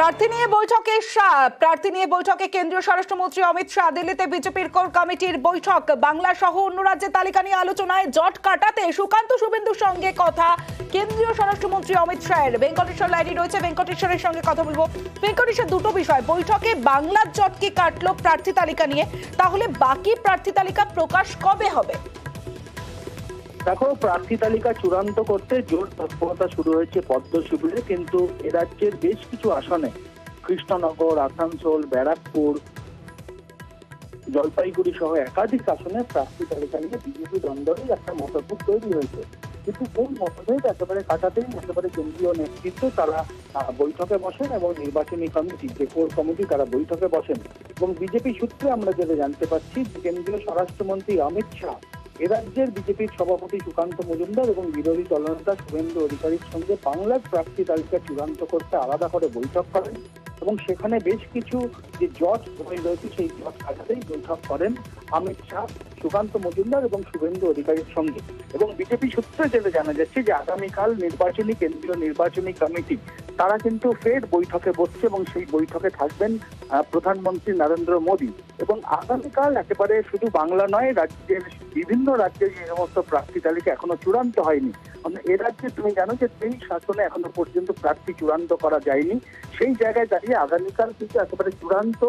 প্রার্থী নিয়ে বৈঠকে কেন্দ্রীয় স্বরাষ্ট্রমন্ত্রী অমিত শাহ। দিল্লিতে বিজেপির কোর কমিটির বৈঠক। বাংলা সহ অন্য রাজ্যের তালিকা নিয়ে আলোচনায় জট কাটাতে সুকান্ত শুভেন্দুর সঙ্গে কথা কেন্দ্রীয় স্বরাষ্ট্রমন্ত্রী অমিত শাহের। ভেঙ্কটেশ্বর লাইনে রয়েছে, ভেঙ্কটেশ্বরের সঙ্গে কথা বলবো। ভেঙ্কটেশ্বর, দুটো বিষয় বৈঠকে, বাংলার জট কি কাটলো প্রার্থী তালিকা নিয়ে, তাহলে বাকি প্রার্থী তালিকা প্রকাশ কবে হবে? দেখো, প্রার্থী তালিকা চূড়ান্ত করতে জোর তৎপরতা শুরু হয়েছে পদ্ম শিবিরে, কিন্তু এ রাজ্যের বেশ কিছু আসনে কৃষ্ণনগর, আসানসোল, ব্যারাকপুর, জলপাইগুড়ি সহ একাধিক আসনে প্রার্থী তালিকা নিয়ে বিজেপি দ্বন্দ্বেরই একটা মতভেদ তৈরি হয়েছে। কিন্তু কোন মতভেদ একেবারে কাটাতেই একেবারে কেন্দ্রীয় নেতৃত্ব তারা বৈঠকে বসেন এবং নির্বাচনী কমিটি, যে কোর কমিটি, তারা বৈঠকে বসেন। এবং বিজেপি সূত্রে আমরা যেটা জানতে পারছি, কেন্দ্রীয় স্বরাষ্ট্রমন্ত্রী অমিত শাহ এ রাজ্যের বিজেপির সভাপতি সুকান্ত মজুমদার এবং বিরোধী দলনেতা শুভেন্দু অধিকারীর সঙ্গে বাংলার প্রার্থী তালিকা চূড়ান্ত করতে আলাদা করে বৈঠক করেন এবং সেখানে বেশ কিছু যে জট রয়েছে সেই জট কাটাতেই বৈঠক করেন অমিত শাহ, সুকান্ত মজুমদার এবং শুভেন্দু অধিকারীর সঙ্গে। এবং বিজেপি সূত্রে যেটা জানা যাচ্ছে যে আগামীকাল কেন্দ্রীয় নির্বাচনী কমিটি তারা কিন্তু ফের বৈঠকে বসছে এবং সেই বৈঠকে থাকবেন প্রধানমন্ত্রী নরেন্দ্র মোদী। এবং আগামীকাল একেবারে শুধু বাংলা নয়, রাজ্যের বিভিন্ন রাজ্যে যে সমস্ত প্রার্থী তালিকা এখনো চূড়ান্ত হয়নি, এ রাজ্যে তুমি জানো যে 23 শাসনে এখনো পর্যন্ত প্রার্থী চূড়ান্ত করা যায়নি। সেই জায়গায় দাঁড়িয়ে আগামীকাল কিন্তু একেবারে চূড়ান্ত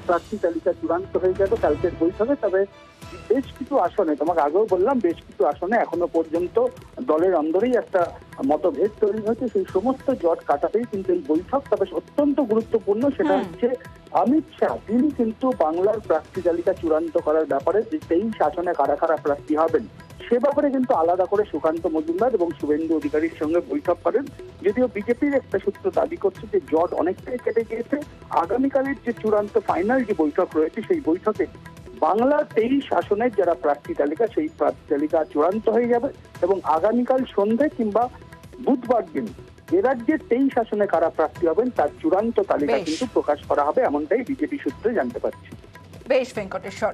প্রার্থী তালিকা চূড়ান্ত হয়ে যাবে কালকের বৈঠকে। তবে বেশ কিছু আসনে, তোমাকে আগেও বললাম, বেশ কিছু আসনে এখনো পর্যন্ত দলের অন্দরেই একটা মতভেদ তৈরি হয়েছে। সেই সমস্ত জট কাটাতেই কিন্তু এই বৈঠক। তবে অত্যন্ত গুরুত্বপূর্ণ সেটা হচ্ছে অমিত শাহ তিনি কিন্তু বাংলার প্রার্থী তালিকা চূড়ান্ত করার ব্যাপারে যে 23 আসনে কারা কারা প্রার্থী হবেন সে ব্যাপারে কিন্তু আলাদা করে সুকান্ত মজুমদার এবং শুভেন্দু অধিকারীর সঙ্গে বৈঠক করেন। যদিও বিজেপির একটা সূত্র দাবি করছে যে জট অনেকটাই কেটে গিয়েছে। আগামীকালের যে চূড়ান্ত ফাইনাল যে বৈঠক রয়েছে সেই বৈঠকে বাংলার 23 আসনের যারা প্রার্থী তালিকা সেই প্রার্থী তালিকা চূড়ান্ত হয়ে যাবে এবং আগামীকাল সন্ধ্যে কিংবা বুধবার দিন এ রাজ্যের 23 আসনে কারা প্রার্থী হবেন তার চূড়ান্ত তালিকা কিন্তু প্রকাশ করা হবে, এমনটাই বিজেপি সূত্রে জানতে পারছি। বেশ ভেঙ্কটেশ্বর।